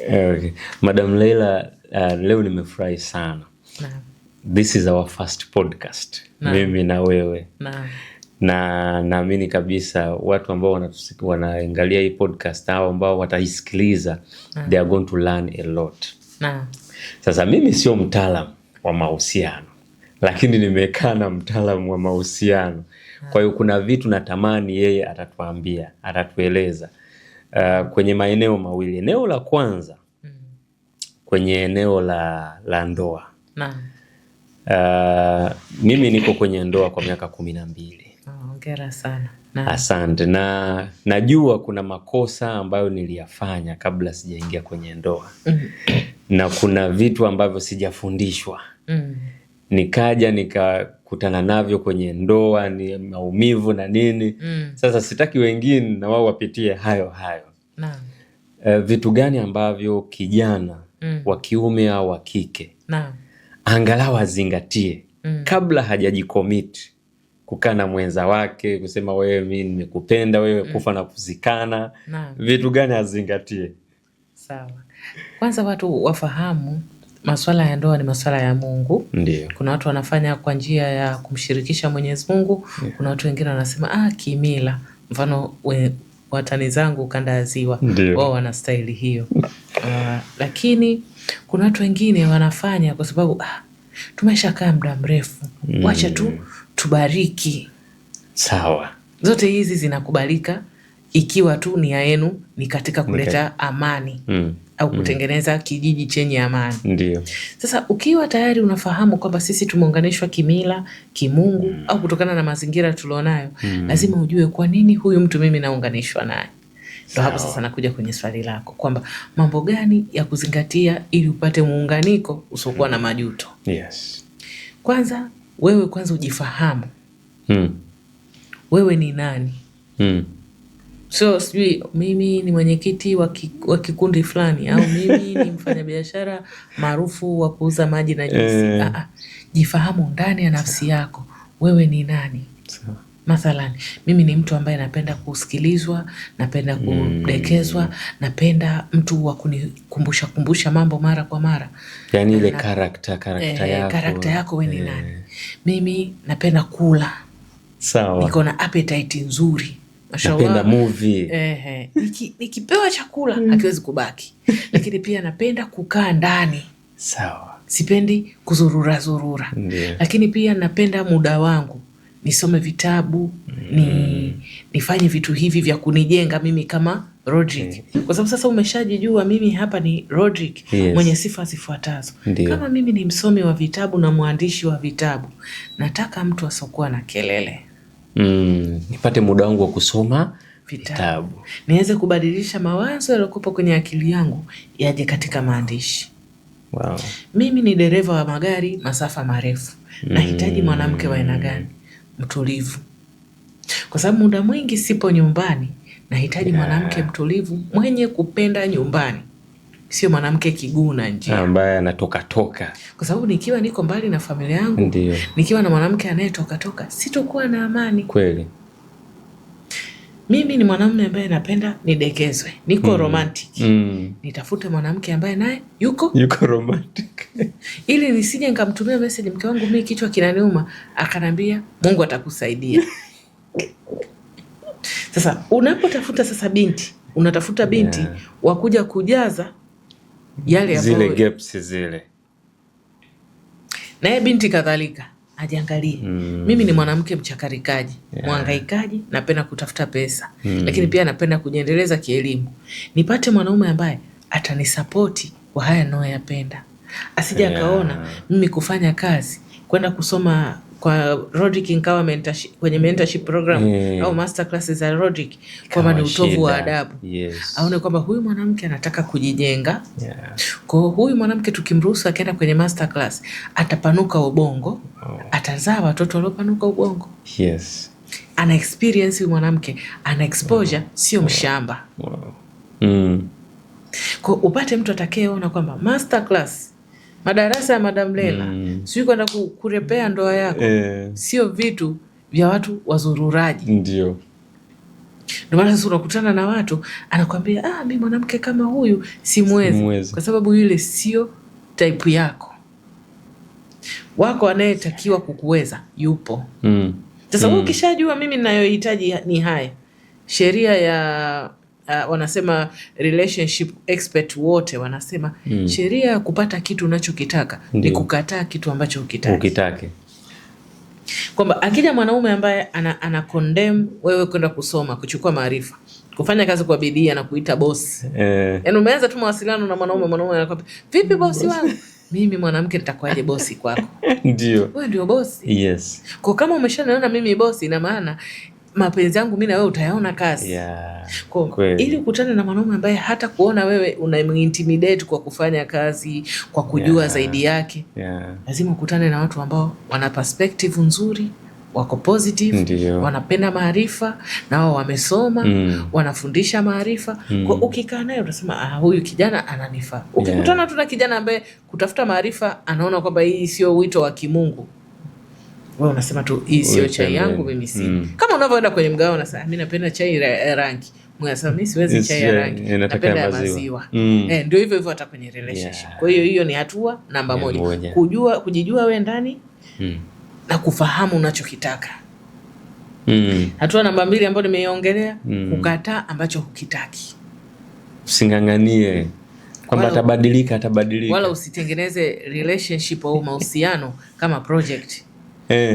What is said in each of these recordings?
Okay. Madam Leila, leo nimefurahi sana. Naam. This is our first podcast. Naam. Mimi na wewe. Naam. Na naamini kabisa watu ambao wanaangalia hii podcast au ambao wataisikiliza, they are going to learn a lot. Naam. Sasa mimi sio mtaalamu wa mahusiano, lakini nimekaa na mtaalamu wa mahusiano. Kwa hiyo kuna vitu natamani yeye atatuambia, atatueleza kwenye maeneo mawili. Eneo la kwanza kwenye eneo la ndoa. Naam. Mimi niko kwenye ndoa kwa miaka 12. Hongera sana. Naam. Asante. Na najua kuna makosa ambayo niliyafanya kabla sijaingia kwenye ndoa. Na kuna vitu ambavyo sijafundishwa. Nikaja nikakutana navyo kwenye ndoa, ni maumivu na nini. Sasa sitaki wengine na wao wapitie hayo. Naam. Vitu gani ambavyo kijana wa kiume au wa kike angalau azingatie kabla hajajicommit kukaa na mwenza wake, kusema wewe mimi nimekupenda wewe, kufa na kuzikana. Vitu gani azingatie? Sawa. Kwanza watu wafahamu masuala ya ndoa ni masuala ya Mungu. Ndiyo. Kuna watu wanafanya kwa njia ya kumshirikisha Mwenyezi Mungu. Kuna watu wengine wanasema kimila. Mfano watani zangu kanda ya Ziwa, wao wana staili hiyo. Lakini kuna watu wengine wanafanya kwa sababu tumeshakaa muda mrefu. Wacha tu tubariki. Sawa. Zote hizi zinakubalika ikiwa tu nia yenu ni katika kuleta amani au kutengeneza kijiji chenye amani. Ndiyo. Sasa ukiwa tayari unafahamu kwamba sisi tumeunganishwa kimila, kimungu au kutokana na mazingira tulionayo, lazima ujue kwa nini huyu mtu mimi naunganishwa naye. Ndio hapo sasa nakuja kwenye swali lako kwamba mambo gani ya kuzingatia ili upate muunganiko usiokuwa na majuto. Yes. Kwanza wewe ujifahamu. Wewe ni nani? So sijui mimi ni mwenyekiti wa kikundi fulani au mimi ni mfanyabiashara maarufu wa kuuza maji na juisi. Jifahamu ndani ya nafsi yako. Wewe ni nani? Mathalan, mimi ni mtu ambaye napenda kusikilizwa, napenda kudekezwa, napenda mtu wa kunikumbusha mambo mara kwa mara. Yaani ile karakta yako. Karakta yako wewe ni nani? Mimi napenda kula. Sawa. Niko na appetite nzuri. Napenda movie. Nikipewa chakula hakiwezi kubaki. Lakini pia napenda kukaa ndani. Sawa. Sipendi kuzurura. Lakini pia napenda muda wangu. Nisome vitabu, nifanye vitu hivi vya kunijenga mimi kama Rodrick. Kwa sababu sasa umeshajijua mimi hapa ni Rodrick, mwenye sifa zifuatazo. Kama mimi ni msomi wa vitabu na mwandishi wa vitabu, nataka mtu asokuwa na kelele. Nipate muda wangu wa kusoma vitabu. Niweze kubadilisha mawazo yaliyokuwa kwenye akili yangu yaje katika maandishi. Wow. Mimi ni dereva wa magari masafa marefu. Nahitaji mwanamke wa aina gani? Mtulivu. Kwa sababu muda mwingi sipo nyumbani, nahitaji mwanamke mtulivu, mwenye kupenda nyumbani. Sio mwanamke kiguna nje. Ambaye anatoka. Kwa sababu nikiwa niko mbali na familia yangu, nikiwa na mwanamke anayetoka, sitokuwa na amani. Kweli. Mimi ni mwanamume ambaye napenda nidekezwe. Niko romantic. Nitafute mwanamke ambaye naye yuko romantic. Ili nisije nikamtumia message mke wangu mimi kichwa kinaniuma, akanambia Mungu atakusaidia. Sasa unapotafuta sasa binti, unatafuta binti wakuja kujaza yale zile gaps zile. Naye binti kadhalika ajiangalie. Mimi ni mwanamke mchakarikaji, mwangaikaji, napenda kutafuta pesa. Lakini pia napenda kujiendeleza kielimu. Nipate mwanaume ambaye atanisapoti kwa haya ninayoyapenda. Asije akaona mimi kufanya kazi, kwenda kusoma kwa Rodrick nikawa kwenye mentorship program au master classes za Rodrick kwamba ni utovu wa adabu. Aone kwamba huyu mwanamke anataka kujijenga. Kwa huyu mwanamke tukimruhusu akaenda kwenye master class, atapanuka ubongo, atazaa watoto waliopanuka ubongo. Ana experience huyu mwanamke, ana exposure, sio mshamba. Kwa upate mtu atakayeona kwamba master class, madarasa ya Madam Leila, sio kwenda kurepea ndoa yako. Sio vitu vya watu wazururaji. Ndio. Ndio maana sasa unakutana na watu anakuambia mimi mwanamke kama huyu simwezi, kwa sababu yule sio type yako. Wako anayetakiwa kukuweza yupo. Sasa wewe ukishajua mimi ninayohitaji ni haya, sheria ya wanasema relationship expert wote wanasema sheria ya kupata kitu unachokitaka ni kukataa kitu ambacho ukitaki. Kwamba akija mwanaume ambaye ana condemn wewe kwenda kusoma, kuchukua maarifa, kufanya kazi kwa bidii na kuita boss. Yaani umeanza tu mawasiliano na mwanaume anakwambia, "Vipi bosi wangu?" Mimi mwanamke nitakuwaje bosi kwako? Ndio. Wewe ndio bosi. Yes. Kwa kama umeshaniona mimi bosi, ina maana mapenzi yangu mimi na wewe utayaona kazi. Yeah. Kwa ili ukutane na mwanaume ambaye hata kuona wewe unamintimidate kwa kufanya kazi, kwa kujua zaidi yake. Lazima ukutane na watu ambao wana perspective nzuri, wako positive, wanapenda maarifa, na wao wamesoma, wanafundisha maarifa. Kwa ukikaa naye utasema huyu kijana ananifaa. Ukikutana tu na kijana ambaye kutafuta maarifa anaona kwamba hii sio wito wa kimungu, wewe unasema tu hii sio chai yangu mimi si. Kama unavyoenda kwenye mgao unasema mimi napenda chai ya rangi. Mwanasema mimi siwezi chai ya rangi, napenda ya maziwa. Ndio hivyo hata kwenye relationship. Kwa hiyo ni hatua namba moja. Kujijua wewe ndani na kufahamu unachokitaka. Hatua namba 2 ambayo nimeiongelea, kukataa ambacho hukitaki. Usinganganie kwamba atabadilika. Wala usitengeneze relationship au mahusiano kama project.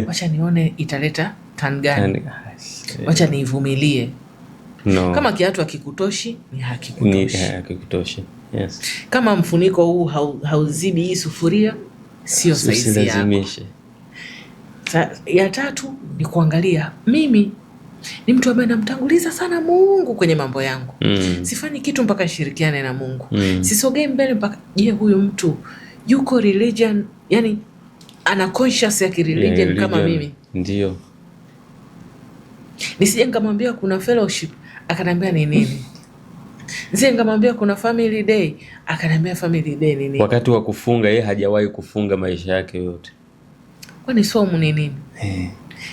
Wacha nione italeta turn gani. Wacha niivumilie. No. Kama kiatu hakikutoshi ni hakikutoshi. Yes. Kama mfuniko huu hauzibi hii sufuria, sio saizi yako. Ya 3 ni kuangalia mimi ni mtu ambaye namtanguliza sana Mungu kwenye mambo yangu. Sifanyi kitu mpaka nishirikiane na Mungu. Sisogei mbele mpaka huyu mtu yuko religion, yani ana conscious ya kireligion kama mimi. Ndio. Nisije nikamwambia kuna fellowship akanambia ni nini. Nisije nikamwambia kuna family day akanambia family day ni nini. Wakati wa kufunga yeye hajawahi kufunga maisha yake yote. Kwani somo ni nini?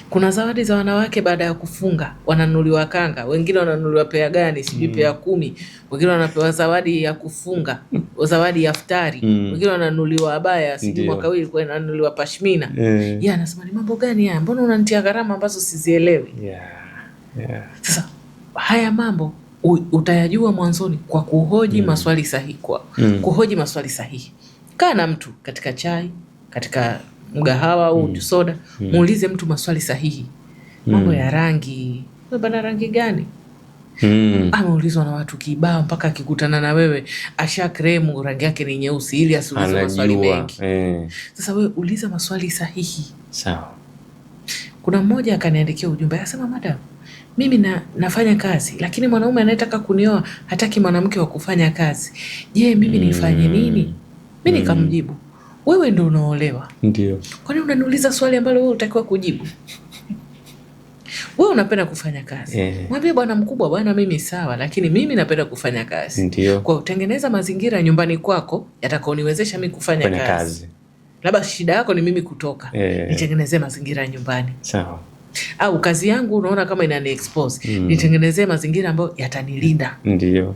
Kuna zawadi za wanawake baada ya kufunga, wananunuliwa kanga, wengine wananunuliwa pea gani, sijui pea 10, wengine wanapewa zawadi ya kufunga, zawadi ya iftari, wengine wananunuliwa abaya, sijui mwaka huu ilikuwa inanunuliwa pashmina. Anasema ni mambo gani haya? Mbona unanitia gharama ambazo sizielewi? Sasa haya mambo utayajua mwanzoni kwa kuhoji maswali sahihi kuhoji maswali sahihi. Kaa na mtu katika chai, katika mgahawa au soda, muulize mtu maswali sahihi. Mambo ya rangi, wewe bana rangi gani? Ameulizwa na watu kibao mpaka akikutana na wewe asha kremu rangi yake ni nyeusi ili asiulize maswali mengi. Sasa wewe uliza maswali sahihi. Sawa. Kuna mmoja akaniandikia ujumbe akasema, madam, mimi nafanya kazi lakini mwanaume anayetaka kunioa hataki mwanamke wa kufanya kazi. Je, mimi nifanye nini? Mimi nikamjibu, wewe ndio unaolewa. Ndio. Kwani unaniuliza swali ambalo wewe utakiwa kujibu? Wewe unapenda kufanya kazi. Mwambie bwana mkubwa, bwana mimi sawa, lakini mimi napenda kufanya kazi. Ndio. Kwa utengeneza mazingira nyumbani kwako yatakaoniwezesha mimi kufanya kazi. Labda shida yako ni mimi kutoka. Nitengenezee mazingira nyumbani. Sawa. Au kazi yangu unaona kama inani expose. Nitengenezee mazingira ambayo yatanilinda. Ndio.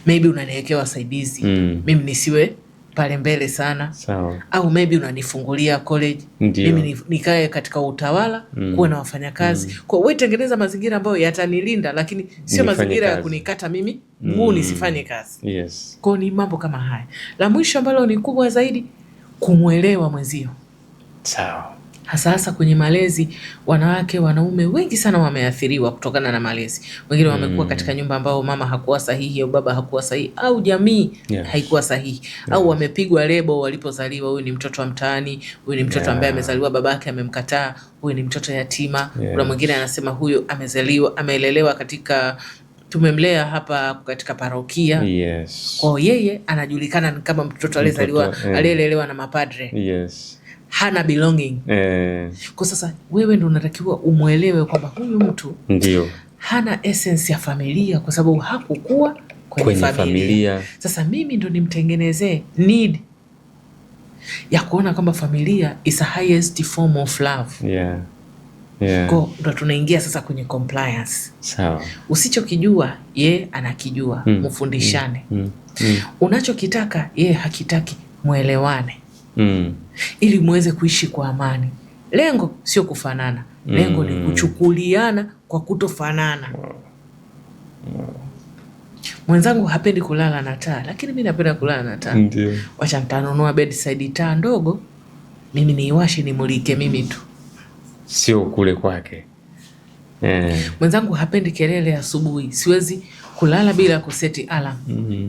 Maybe unaniwekea wasaidizi. Mimi nisiwe pale mbele sana. Sawa. Au maybe unanifungulia college. Mimi nikae katika utawala, kuwa na wafanyakazi. Kwa wewe tengeneza mazingira ambayo yatanilinda, lakini sio mazingira ya kunikata mimi mguu nisifanye kazi. Yes. Kwa ni mambo kama haya. La mwisho ambalo ni kubwa zaidi, kumuelewa mwenzio. Sawa. Hasa kwenye malezi, wanawake wanaume wengi sana wameathiriwa kutokana na malezi. Wengine wamekuwa katika nyumba ambao mama hakuwa sahihi au baba hakuwa sahihi au jamii haikuwa sahihi. Au wamepigwa lebo walipozaliwa, huyu ni mtoto wa mtaani, huyu ni mtoto ambaye amezaliwa babake amemkataa, huyu ni mtoto yatima. Kuna mwingine anasema huyu amelelewa katika tumemlea hapa katika parokia. Kwa yeye anajulikana kama mtoto aliyelelewa na mapadre. Hana belonging. Kwa sasa wewe ndio unatakiwa umuelewe kwamba huyu mtu ndio hana essence ya familia kwa sababu hakukuwa kwenye familia. Sasa mimi ndo nimtengenezee need ya kuona kwamba familia is a highest form of love. Kwa ndo tunaingia sasa kwenye compliance. Sawa. Usichokijua ye anakijua, mfundishane. Unachokitaka ye hakitaki, muelewane. Ili muweze kuishi kwa amani. Lengo sio kufanana. Lengo ni kuchukuliana kwa kutofanana. Mwenzangu hapendi kulala na taa, lakini mimi napenda kulala na taa. Ndio. Wacha nitanunua bedside taa ndogo, mimi niiwashe nimulike mimi tu. Sio kule kwake. Mwenzangu hapendi kelele asubuhi, siwezi kulala bila kuseti alarm.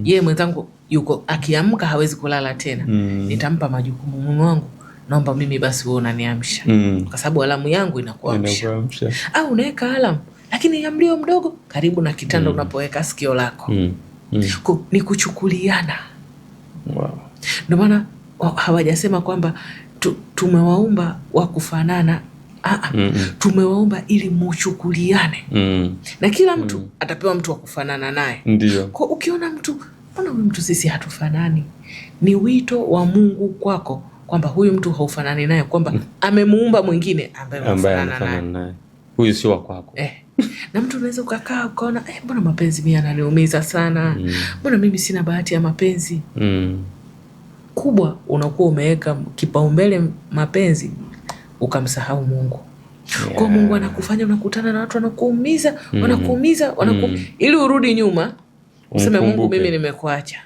Yeye mwenzangu yuko akiamka hawezi kulala tena. Nitampa majukumu, mume wangu, naomba mimi basi wewe unaniamsha. Kwa sababu alamu yangu inakuamsha. Au unaweka alarm lakini ya mlio mdogo karibu na kitanda unapoweka sikio lako. Ni kuchukuliana. Wow. Ndio maana hawajasema kwamba tumewaumba wa kufanana. Tumewaumba ili muchukuliane. Na kila mtu atapewa mtu wa kufanana naye. Ndio. Kwa ukiona mtu, mbona huyu mtu sisi hatufanani? Ni wito wa Mungu kwako kwamba huyu mtu haufanani naye, kwamba amemuumba mwingine ambaye anafanana naye. Huyu sio wa kwako. Na mtu unaweza ukakaa ukaona mbona mapenzi mimi yananiumiza sana. Mbona mimi sina bahati ya mapenzi. Kubwa unakuwa umeweka kipaumbele mapenzi ukamsahau Mungu. Kwa Mungu anakufanya unakutana na watu wanakuumiza, ili urudi nyuma useme Mungu mimi nimekuacha.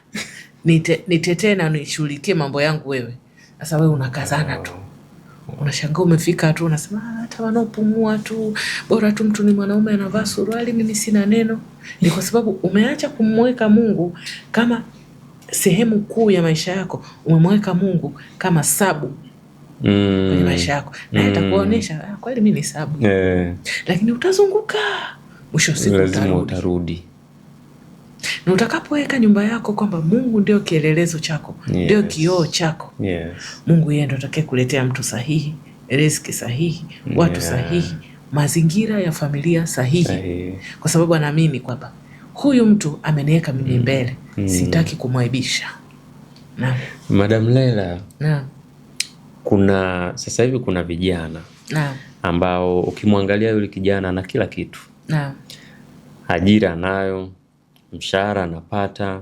Nitetee na nishughulikie mambo yangu wewe. Sasa wewe unakazana tu. Unashangaa umefika tu unasema hata wanaopumua tu, bora tu mtu ni mwanaume anavaa suruali, mimi sina neno. Ni kwa sababu umeacha kumweka Mungu kama sehemu kuu ya maisha yako. Umemweka Mungu kama sabu kwenye maisha yako. Na atakuonesha kweli mimi ni sabu. Lakini utazunguka, mwisho siku utarudi. Na utakapoweka nyumba yako kwamba Mungu ndio kielelezo chako, ndio kioo chako. Mungu yeye ndio atakayekuletea mtu sahihi, riziki sahihi, watu sahihi, mazingira ya familia sahihi. Kwa sababu anaamini kwamba huyu mtu ameniweka mimi mbele, sitaki kumwaibisha. Madam Leila. Sasa hivi kuna vijana ambao ukimwangalia yule kijana na kila kitu. Ajira nayo, mshahara anapata,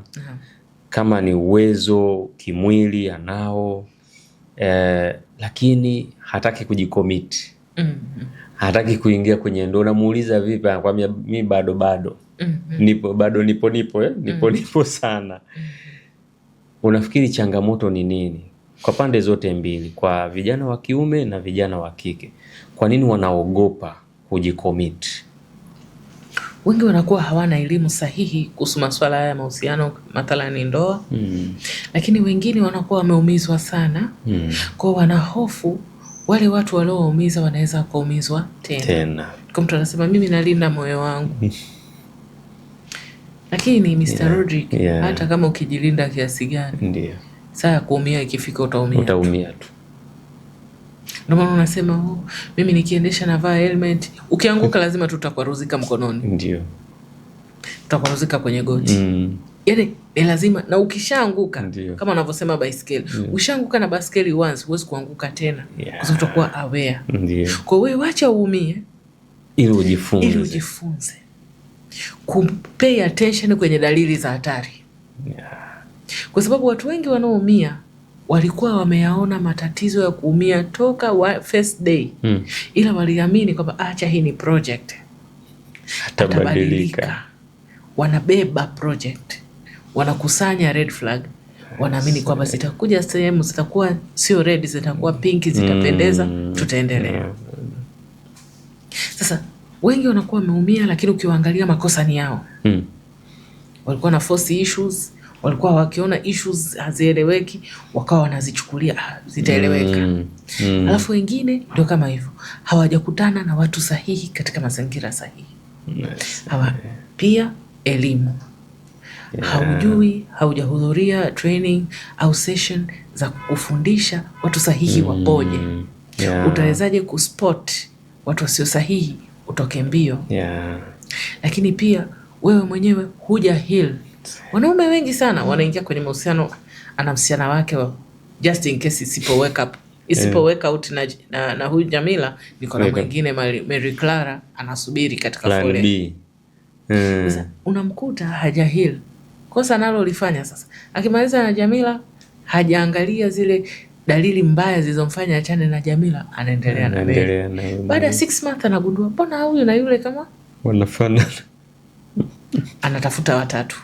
kama ni uwezo kimwili anao, lakini hataki kujikomiti. Hataki kuingia kwenye ndoa. Namuuliza vipi, anakuambia mimi bado. Nipo sana. Unafikiri changamoto ni nini kwa pande zote mbili, kwa vijana wa kiume na vijana wa kike? Kwa nini wanaogopa kujikomiti? Wengi wanakuwa hawana elimu sahihi kuhusu masuala haya ya mahusiano, mathalani ndoa. Lakini wengine wanakuwa wameumizwa sana. Kwa wanahofu wale watu walioumiza wanaweza kuumizwa tena. Kwa mtu anasema mimi nalinda moyo wangu. Lakini Mr. Rodrick, hata kama ukijilinda kiasi gani, saa ya kuumia ikifika utaumia tu. Ndio maana unasema mimi nikiendesha na vaa helmet, ukianguka lazima tutakwaruzika mkononi. Ndio. Tutakwaruzika kwenye goti. Yaani ni lazima, na ukishaanguka kama wanavyosema baiskeli, ushaanguka na baiskeli once huwezi kuanguka tena. Kwa sababu utakuwa aware. Kwa wewe wacha uumie ili ujifunze. Pay attention kwenye dalili za hatari. Kwa sababu watu wengi wanaoumia walikuwa wameyaona matatizo ya kuumia toka first day. Ila waliamini kwamba acha hii ni project, atabadilika. Wanabeba project, wanakusanya red flag, wanaamini kwamba zitakuja sehemu zitakuwa sio red, zitakuwa pinki, zitapendeza, tutaendelea. Sasa wengi wanakuwa wameumia, lakini ukiwaangalia makosa ni yao. Walikuwa na force issues, walikuwa wakiona issues hazieleweki, wakawa wanazichukulia zitaeleweka. Alafu wengine ndio kama hivyo, hawajakutana na watu sahihi katika mazingira sahihi. Pia elimu. Haujahudhuria training au session za kufundisha watu sahihi wapoje. Utawezaje kuspot watu wasio sahihi utoke mbio. Lakini pia wewe mwenyewe huja heal. Wanaume wengi sana wanaingia kwenye mahusiano, ana msichana wake just in case isipo wake up isipo work out na huyu Jamila, niko na mwingine Mary Clara anasubiri katika foleni. Unamkuta haja heal. Kosa nalo lifanya sasa, akimaliza na Jamila hajaangalia zile dalili mbaya zilizomfanya achane na Jamila, anaendelea na Mary. Baada ya 6 months anagundua mbona huyu na yule kama wanafanana. Anatafuta watatu.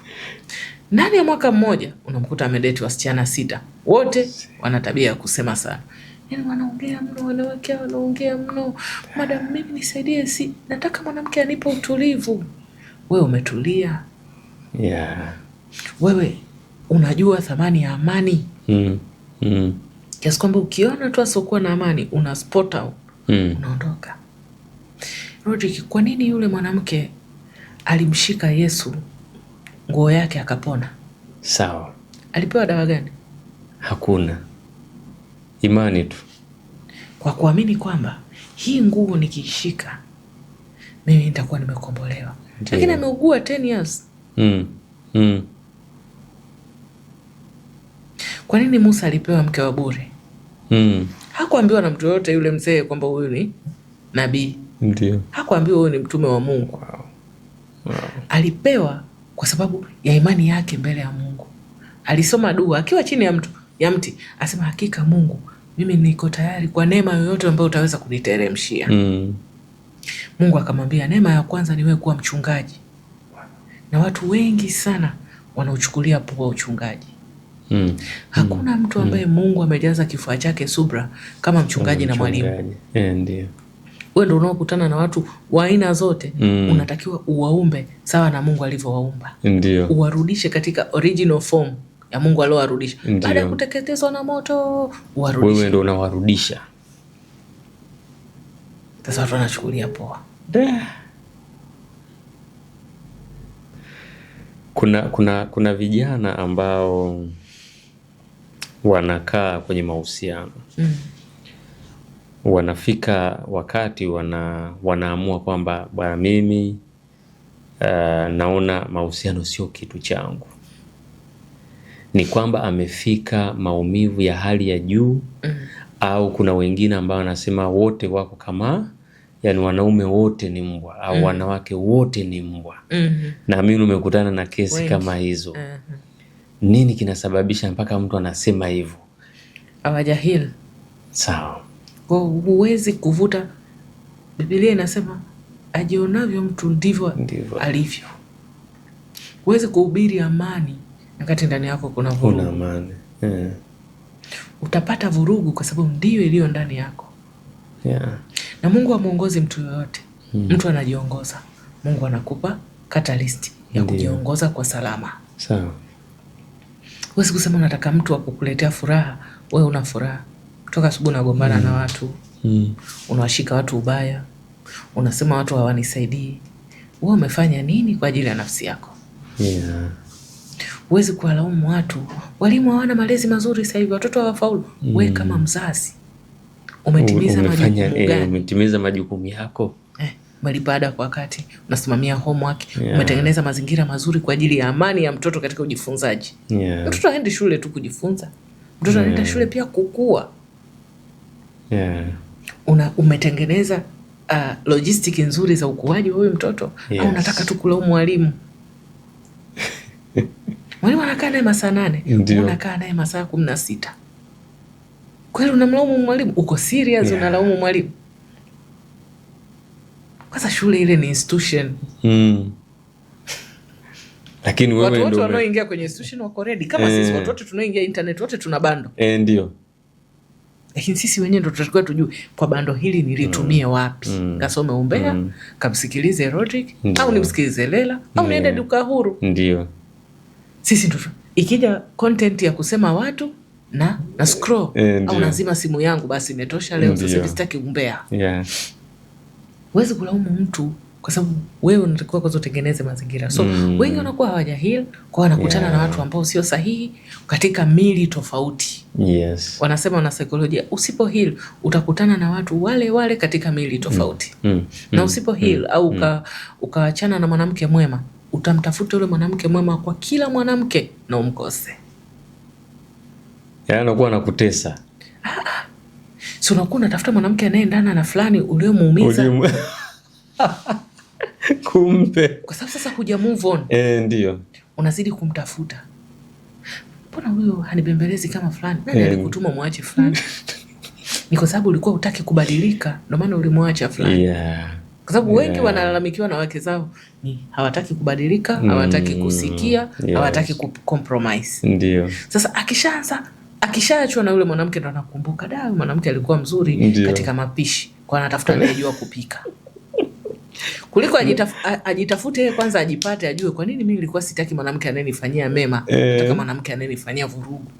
Ndani ya mwaka mmoja unamkuta amedate wasichana 6. Wote wana tabia ya kusema sana. Yaani wanaongea mno, wanawake wanaongea mno. Madam, mimi nisaidie, si nataka mwanamke anipe utulivu. Wewe umetulia? Yeah. Wewe unajua thamani ya amani? Kiasi kwamba ukiona tu asokuwa na amani una spot out. Unaondoka. Rodrick, kwa nini yule mwanamke alimshika Yesu nguo yake akapona? Sawa. Alipewa dawa gani? Hakuna. Imani tu. Kwa kuamini kwamba hii nguo nikishika mimi nitakuwa nimekombolewa. Lakini ameugua 10 years. Kwa nini Musa alipewa mke wa bure? Hakuambiwa na mtu yote yule mzee kwamba huyu ni nabii. Ndio. Hakuambiwa huyu ni mtume wa Mungu. Wow. Alipewa kwa sababu ya imani yake mbele ya Mungu. Alisoma dua akiwa chini ya mti, asema hakika Mungu, mimi niko tayari kwa neema yoyote ambayo utaweza kuniteremshia. Mungu akamwambia, neema ya kwanza ni wewe kuwa mchungaji. Na watu wengi sana wanauchukulia poa uchungaji. Hakuna mtu ambaye Mungu amejaza kifua chake subra kama mchungaji na mwalimu. Ndio. Wewe ndio unaokutana na watu wa aina zote, unatakiwa uwaumbe sawa na Mungu alivyowaumba. Ndio. Uwarudishe katika original form ya Mungu aliowarudisha. Baada ya kuteketezwa na moto, uwarudishe. Wewe ndio unawarudisha. Sasa watu wanachukulia poa. Kuna vijana ambao wanakaa kwenye mahusiano. Wanafika wakati wanaamua kwamba bwana, mimi naona mahusiano sio kitu changu. Ni kwamba amefika maumivu ya hali ya juu. Au kuna wengine ambao wanasema wote wako kama, yani wanaume wote ni mbwa au wanawake wote ni mbwa. Na mimi nimekutana na kesi kama hizo. Nini kinasababisha mpaka mtu anasema hivyo? Hawajahil. Sawa. Kwa huwezi kuvuta. Biblia inasema ajionavyo mtu ndivyo alivyo. Huwezi kuhubiri amani wakati ndani yako kuna vurugu. Kuna amani. Utapata vurugu kwa sababu ndio iliyo ndani yako. Na Mungu hamuongozi mtu yoyote. Mtu anajiongoza. Mungu anakupa catalyst ya kujiongoza kwa salama. Sawa. Huwezi kusema unataka mtu akukuletea furaha, wewe una furaha. Kutoka asubuhi unagombana na watu. Unawashika watu ubaya. Unasema watu hawanisaidii. Wewe umefanya nini kwa ajili ya nafsi yako? Huwezi kuwalaumu watu. Walimu hawana malezi mazuri sasa hivi, watoto hawafaulu. Wewe kama mzazi umetimiza majukumu gani? Umetimiza majukumu yako. Umelipa ada kwa wakati, unasimamia homework, umetengeneza mazingira mazuri kwa ajili ya amani ya mtoto katika ujifunzaji. Mtoto haendi shule tu kujifunza. Mtoto anaenda shule pia kukua. Umetengeneza logistic nzuri za ukuaji wewe mtoto. Au unataka tu kulaumu mwalimu? Mwalimu anakaa naye masaa 8, unakaa naye masaa 16. Kweli unamlaumu mwalimu? Uko serious unalaumu mwalimu? Kwanza shule ile ni institution. Lakini wewe ndio watu wanaoingia kwenye institution wako ready kama sisi watu wote tunaoingia internet wote tuna bando. Ndio. Lakini sisi wenyewe ndio tutakuwa tujue kwa bando hili nilitumie wapi. Kasome umbea, kamsikilize Rodrick, au nimsikilize Lela, au niende duka huru. Ndio. Sisi ndio ikija content ya kusema watu na scroll au nazima simu yangu basi imetosha leo, sasa sitaki umbea. Huwezi kulaumu mtu kwa sababu wewe unatakiwa kwanza utengeneze mazingira. So wengi wanakuwa hawajahil, kwa wanakutana na watu ambao sio sahihi katika mili tofauti. Wanasema na saikolojia, usipo heal utakutana na watu wale wale katika mili tofauti. Na usipo heal au ukaachana na mwanamke mwema, utamtafuta yule mwanamke mwema kwa kila mwanamke na umkose. Anakuwa anakutesa. si unakuwa unatafuta mwanamke anayeendana na fulani uliomuumiza. Kumbe kwa sababu sasa kuja move on. Ndio unazidi kumtafuta, mbona huyo hanibembelezi kama fulani, nani alikutuma muache fulani? Ni kwa sababu ulikuwa hutaki kubadilika, ndio maana ulimwacha fulani. Kwa sababu wengi wanalalamikiwa na wake zao ni hawataki kubadilika, hawataki kusikia, hawataki compromise. Ndio sasa akishaachwa na yule mwanamke ndo anakumbuka, da, mwanamke alikuwa mzuri katika mapishi, kwa anatafuta anayejua kupika. Kuliko ajitafute yeye kwanza, ajipate, ajue kwa nini mimi nilikuwa sitaki mwanamke anayenifanyia mema, nataka mwanamke anayenifanyia vurugu.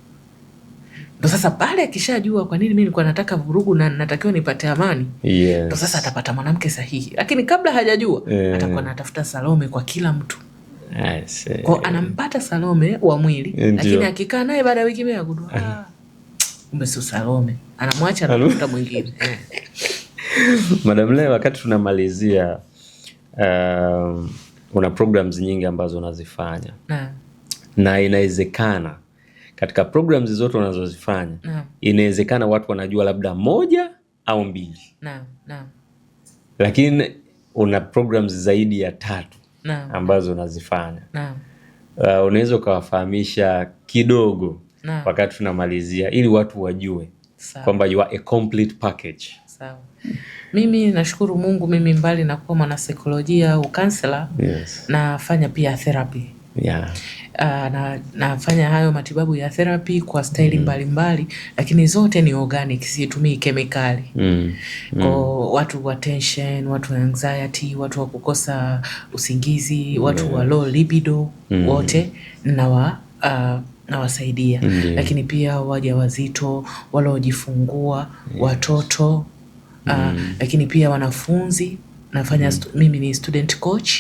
Ndo sasa pale akishajua kwa nini mimi nilikuwa nataka vurugu na natakiwa nipate amani, ndo sasa atapata mwanamke sahihi. Lakini kabla hajajua atakuwa anatafuta Salome kwa kila mtu. Kwa anampata Salome wa mwili, lakini akikaa naye baada ya wiki mbili agundua kumbe sio Salome, anamwacha na kutafuta mwingine. Madam Leila, wakati tunamalizia, una programs nyingi ambazo unazifanya na inawezekana katika programs zote unazozifanya inawezekana watu wanajua labda moja au mbili, lakini una programs zaidi ya 3 ambazo unazifanya. Unaweza ukawafahamisha kidogo wakati tunamalizia, ili watu wajue kwamba you are a complete package? Sawa. Mimi nashukuru Mungu, mimi mbali na kuwa mwanasaikolojia au counselor, nafanya pia therapy. Nafanya hayo matibabu ya therapy kwa staili mbalimbali, lakini zote ni organic, situmii kemikali. Kwa watu wa tension, watu wa anxiety, watu wa kukosa usingizi, watu wa low libido, wote nawasaidia. Lakini pia wajawazito, waliojifungua, watoto, lakini pia wanafunzi nafanya mimi ni student coach.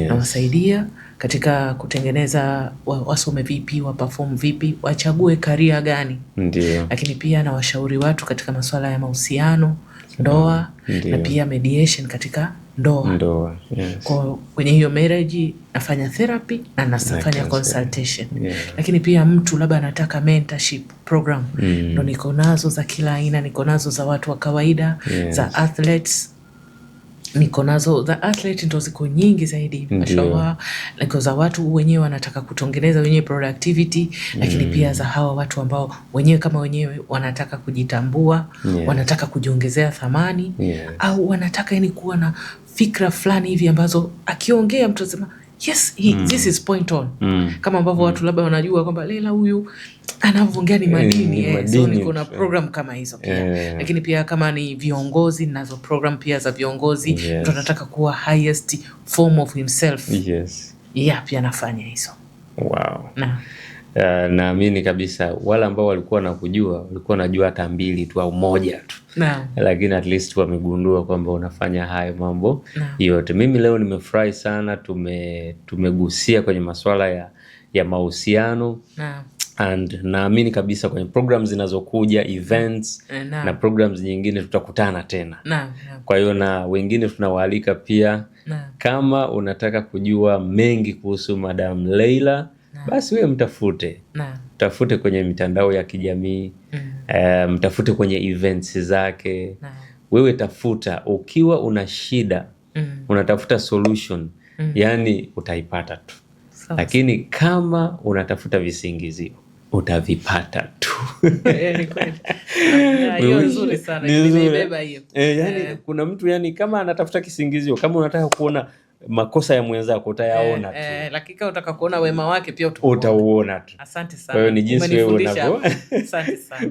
Nawasaidia katika kutengeneza wasome vipi, wa perform vipi, wachague career gani. Lakini pia na washauri watu katika masuala ya mahusiano, ndoa, na pia mediation katika ndoa. Kwa kwenye hiyo marriage nafanya therapy na nafanya consultation. Lakini pia mtu labda anataka mentorship program, ndo niko nazo za kila aina. Niko nazo za watu wa kawaida, za athletes, niko nazo za athlete ndo ziko nyingi zaidi, mashallah. Niko za watu wenyewe wanataka kutengeneza wenyewe productivity, lakini pia za hawa watu ambao wenyewe kama wenyewe wanataka kujitambua, wanataka kujiongezea thamani, au wanataka yani kuwa na fikra fulani hivi ambazo akiongea mtu anasema yes, this is point on. Kama ambavyo watu labda wanajua kwamba Leila huyu anavyoongea ni madini. So niko na program kama hizo pia. Lakini pia kama ni viongozi, nazo program pia za viongozi. Mtu anataka kuwa highest form of himself. Pia nafanya hizo. Wow. Naamini kabisa wale ambao walikuwa nakujua walikuwa najua hata 2 tu au 1 tu. Lakini at least wamegundua kwamba unafanya hayo mambo yote. Mimi leo nimefurahi sana, tumegusia kwenye masuala ya mahusiano. And naamini kabisa kwenye programs zinazokuja, events na programs nyingine tutakutana tena. Kwa hiyo na wengine tunawaalika pia. Kama unataka kujua mengi kuhusu Madam Leila, basi wewe mtafute kwenye mitandao ya kijamii, mtafute kwenye events zake. Wewe tafuta, ukiwa una shida, unatafuta solution, yani utaipata tu. Lakini kama unatafuta visingizio, utavipata tu. Hiyo nzuri sana. Nimeibeba hiyo. Yani kuna mtu yani kama anatafuta kisingizio, kama unataka kuona makosa ya mwenzako utayaona tu. Lakini kama unataka kuona wema wake pia utauona tu. Asante sana. Kwa hiyo ni jinsi wewe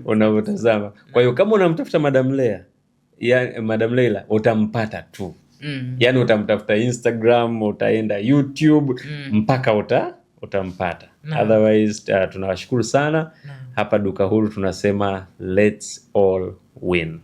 unavyotazama. Kwa hiyo kama unamtafuta Madam Leila, utampata tu. Yani utamtafuta Instagram, utaenda YouTube, mpaka utampata. Otherwise tunawashukuru sana. Hapa Duka Huru tunasema let's all win.